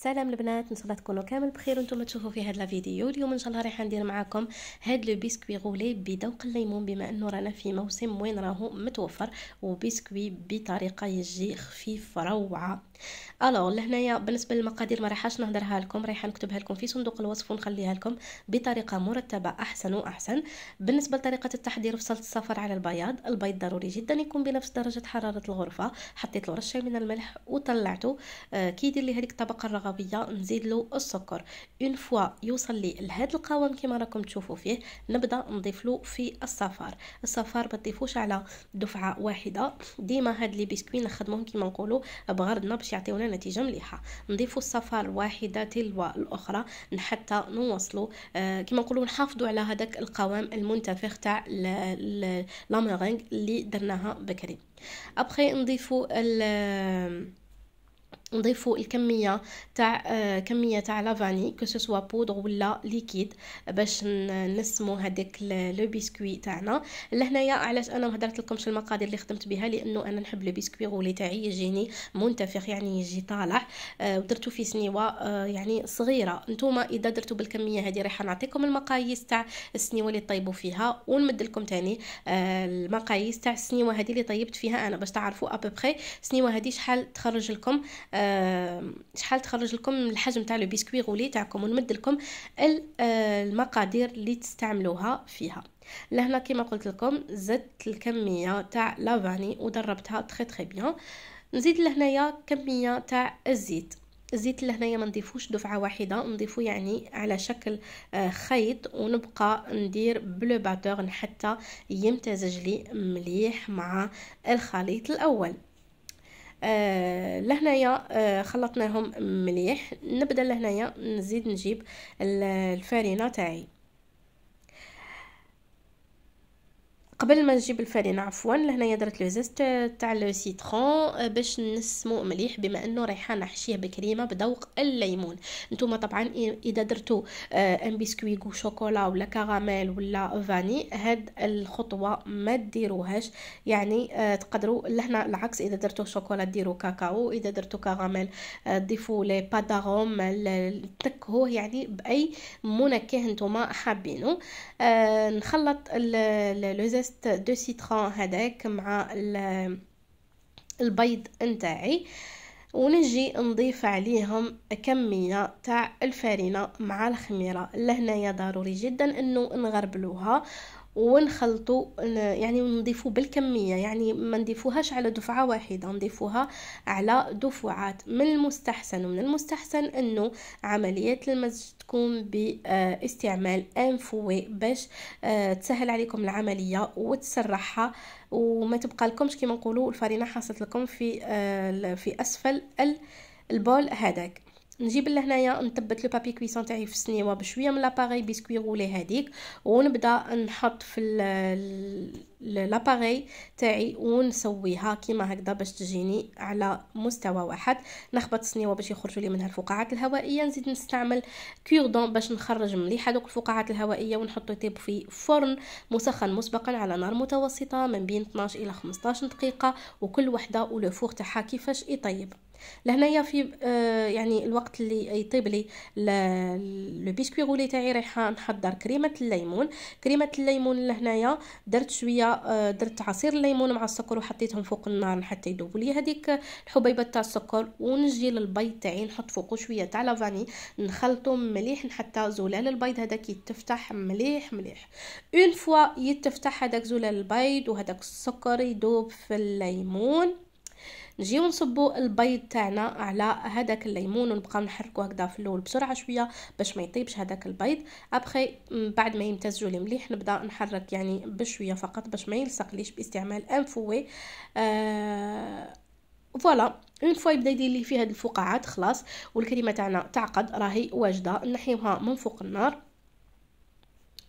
سلام البنات، ان شاء الله تكونوا كامل بخير وانتم تشوفوا في هذا الفيديو. اليوم ان شاء الله راح ندير معكم هاد لو بسكوي غولي بذوق الليمون، بما انه رانا في موسم وين راهو متوفر، وبسكوي بطريقه يجي خفيف روعه. الوغ لهنايا بالنسبه للمقادير ما راحش نهضرها لكم، رايحه نكتبها لكم في صندوق الوصف ونخليها لكم بطريقه مرتبه احسن واحسن. بالنسبه لطريقه التحضير، فصلت الصفر على البياض. البيض ضروري جدا يكون بنفس درجه حراره الغرفه. حطيت له رشه من الملح وطلعته. كي يدير لي هذيك الطبقه الرغويه نزيد له السكر. اون فوا يوصل لي لهذا القوام كما راكم تشوفوا فيه، نبدا نضيف له في الصفار. الصفار ما تضيفوش على دفعه واحده، ديما هاد لي بسكوي نخدمهم كما نقولوا بغرضنا باش يعطيونا نتيجه مليحه. نضيفوا الصفار واحده تلو الاخرى حتى نوصلوا كما نقولوا نحافظوا على هذاك القوام المنتفخ تاع لا ميرينغ اللي درناها بكري. ابخي نضيفوا الكميه تاع لافاني كو سوسوا بودر ولا ليكيد باش نسمو هذاك لو بسكوي تاعنا. لهنايا علاش انا ما هضرت لكمش المقادير اللي خدمت بها، لانه انا نحب لو بسكوي غولي تاعي يجيني منتفخ، يعني يجي طالع. ودرتو في سنيوه يعني صغيره. نتوما اذا درتو بالكميه هذه راح نعطيكم المقاييس تاع السنيوه اللي طيبوا فيها، ونمد لكم ثاني المقاييس تاع السنيوه هذه اللي طيبت فيها انا باش تعرفوا ابوبري السنيوه هذه شحال تخرج لكم، شحال تخرج لكم الحجم تاع لو بسكوي غولي تاعكم، ونمد لكم المقادير اللي تستعملوها فيها. لهنا كما قلت لكم زدت الكميه تاع لافاني وضربتها تري بيان. نزيد لهنايا كميه تاع الزيت. الزيت لهنايا ما نضيفوش دفعه واحده، نضيفو يعني على شكل خيط، ونبقى ندير بلو باتور حتى يمتزج لي مليح مع الخليط الاول. لهنايا خلطناهم مليح. نبدا لهنايا نزيد نجيب الفارينه تاعي. قبل ما نجيب الفارينه عفوا لهنايا درت لو زيست تاع لو سيترون باش نسمو مليح، بما انه رايحه نحشيه بكريمه بذوق الليمون. نتوما طبعا اذا درتو ان بسكوي كو شوكولا ولا كراميل ولا فاني، هاد الخطوه ما ديروهاش، يعني تقدروا لهنا العكس، اذا درتو شوكولا ديروا كاكاو، اذا درتو كراميل ضيفوا لي باداروم تنكهوه يعني باي منكه نتوما حابينه. نخلط لو زيست دو سيترون هذاك مع البيض نتاعي، ونجي نضيف عليهم كميه تاع الفارينه مع الخميره. لهنايا ضروري جدا انه نغربلوها ونخلطوا، يعني نضيفوا بالكميه، يعني ما نضيفوهاش على دفعه واحده، نضيفوها على دفعات. من المستحسن انه عمليه المزج تكون باستعمال ان فوي باش تسهل عليكم العمليه وتسرحها، وما تبقى لكمش كيما نقولوا الفرينه حاصله لكم في اسفل البول هذاك. نجيب لهنايا نثبت لو بابي كويسون تاعي في السنيوه بشويه من لاباري بسكوي غولي هذيك، ونبدا نحط في لاباري تاعي ونسويها كيما هكذا باش تجيني على مستوى واحد. نخبط السنيوه باش يخرجوا لي منها الفقاعات الهوائيه. نزيد نستعمل كوردون باش نخرج مليح هذوك الفقاعات الهوائيه، ونحطو يطيب في فرن مسخن مسبقا على نار متوسطه من بين 12 الى 15 دقيقه، وكل وحده ولو فور تاعها كيفاش يطيب. لهنايا في يعني الوقت اللي يطيب لي لو بسكوي غولي تاعي رايحه نحضر كريمه الليمون. لهنايا درت شويه درت عصير الليمون مع السكر وحطيتهم فوق النار حتى يذوبوا لي هذيك الحبيبات تاع السكر، ونجي للبيض تاعي نحط فوقه شويه تاع لافاني، نخلطو مليح حتى زلال البيض هذاك يتفتح مليح. اون فوا يتفتح هذاك زلال البيض وهذاك السكر يذوب في الليمون، نجيو نصبوا البيض تاعنا على هذاك الليمون، ونبقاو نحركو هكذا في الاول بسرعه شويه باش ما يطيبش هذاك البيض. ابخي بعد ما يمتزجوا لي مليح نبدا نحرك يعني بشويه فقط باش ما يلصقليش باستعمال ان فوي. فوالا اون فوا يبدا يدير لي في هذه الفقاعات خلاص، والكريمه تاعنا تعقد راهي واجده. نحيوها من فوق النار،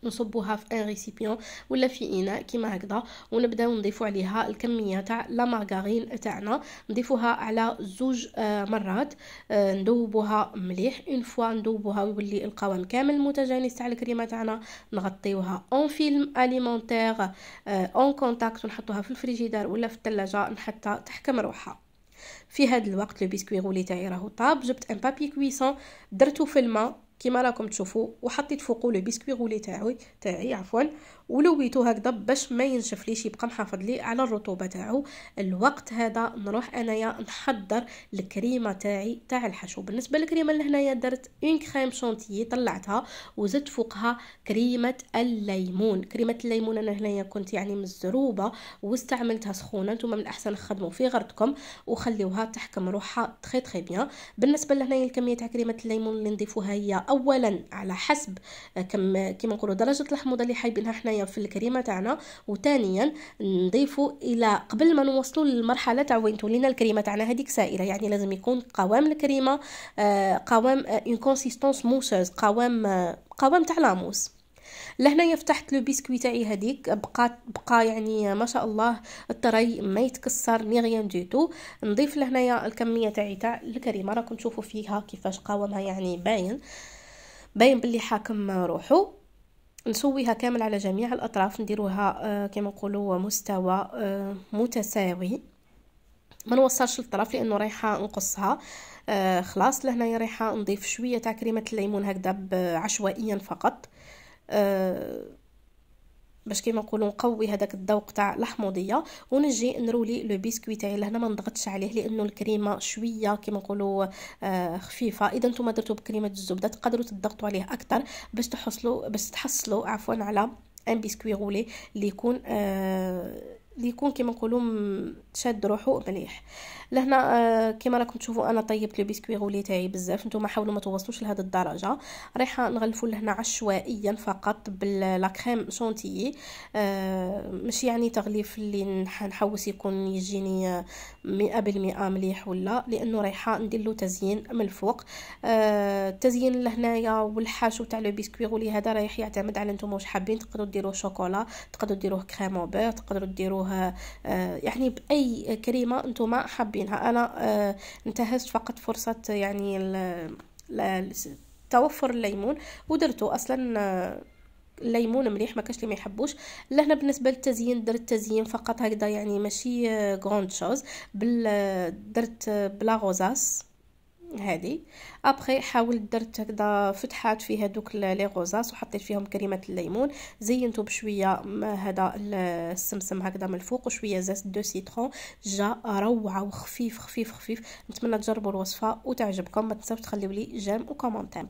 نصبوها في ان ريسيبيون ولا في اناء كيما هكذا، ونبداو نضيفوا عليها الكميه تاع لا مارغارين تاعنا، نضيفوها على 2 مرات، ندوبوها مليح. اون فوا ندوبوها ويولي القوام كامل متجانس تاع الكريمه تاعنا، نغطيوها اون فيلم اليمونتير اون كونتاكت، ونحطوها في الفريجيدار ولا في الثلاجه حتى تحكم روحها. في هذا الوقت لو بيسكوي غولي تاعي راهو طاب. جبت ان بابي كويسون درتو في الماء كيما راكم تشوفوا، وحطيت فوقو لو بيسكوي غولي تاعي عفوا، ولويتو هكذا باش ما ينشفليش، يبقى محافظ لي على الرطوبه تاعو. الوقت هذا نروح انايا نحضر الكريمه تاعي تاع الحشو. بالنسبه للكريمه اللي هنايا درت اون كريم شونتيي طلعتها وزدت فوقها كريمه الليمون. كريمه الليمون انا هنايا كنت يعني مزروبه واستعملتها سخونه، نتوما من الاحسن تخدموا في غرتكم وخليوها تحكم روحها تري تري بيان. بالنسبه لهنايا الكميه تاع كريمه الليمون اللي نضيفوها هي اولا على حسب كيما نقولوا درجه الحموضه اللي حايبينها حنايا في الكريمه تاعنا، وثانيا نضيفوا الى قبل ما نوصلوا للمرحله تاع وين تولينا الكريمه تاعنا هذيك سائله، يعني لازم يكون قوام الكريمه قوام اون كونسيستونس موسوز، قوام تاع لاموس. لهنايا فتحت لو بيسكوي تاعي هذيك بقى يعني ما شاء الله الطري ما يتكسر ني غيان دو تو. نضيف لهنايا الكميه تاعي تاع الكريمه راكم تشوفوا فيها كيفاش قوامها، يعني باين باللي حاكم روحو. نسويها كامل على جميع الاطراف، نديروها كما نقولوا مستوى متساوي، ما نوصلش للطرف لانه رايحه نقصها. خلاص لهنايا رايحه نضيف شويه تاع كريمه الليمون هكذا عشوائيا فقط، باش كيما نقولوا نقوي هذاك الذوق تاع الحموضيه. ونجي نرولي لو بيسكوي تاعي لهنا ما نضغطش عليه لانه الكريمه شويه كيما نقولوا خفيفه. اذا نتوما درتو بكريمه الزبده تقدروا تضغطوا عليه اكثر باش تحصلوا عفوا على ان بيسكوي غولي اللي يكون كيما نقولوا شاد روحو مليح. لهنا كيما راكم تشوفوا انا طيبت لو بيسكوي غولي تاعي بزاف، نتوما حاولوا ما توصلوش لهذه الدرجه. رايحه نغلفوا لهنا عشوائيا فقط بلا كريم شونتيي، مش يعني تغليف اللي نحوس يكون يجيني 100% مليح ولا، لانه رايحه ندير له تزيين من الفوق. التزيين لهنايا والحاشو تاع لو بيسكوي غولي هذا رايح يعتمد على نتوما واش حابين. تقدروا ديروه شوكولا، تقدروا ديروه كريم او بير، تقدروا ديروه يعني باي كريمه نتوما حابينها. انا انتهزت فقط فرصه يعني توفر الليمون ودرته. اصلا الليمون مليح ما كاش اللي ما يحبوش. لهنا بالنسبه للتزيين درت تزيين فقط هكذا، يعني ماشي غروند شوز. درت بلا غوزاس هذه. ابري حاولت درت هكذا فتحات في هذوك لي غوزاس وحطيت فيهم كريمه الليمون، زينته بشويه هذا السمسم هكذا من الفوق وشويه زيت دو سيترون. جا روعه وخفيف خفيف خفيف. نتمنى تجربوا الوصفه وتعجبكم. ما تنساوش تخليوا لي جيم وكومونتير.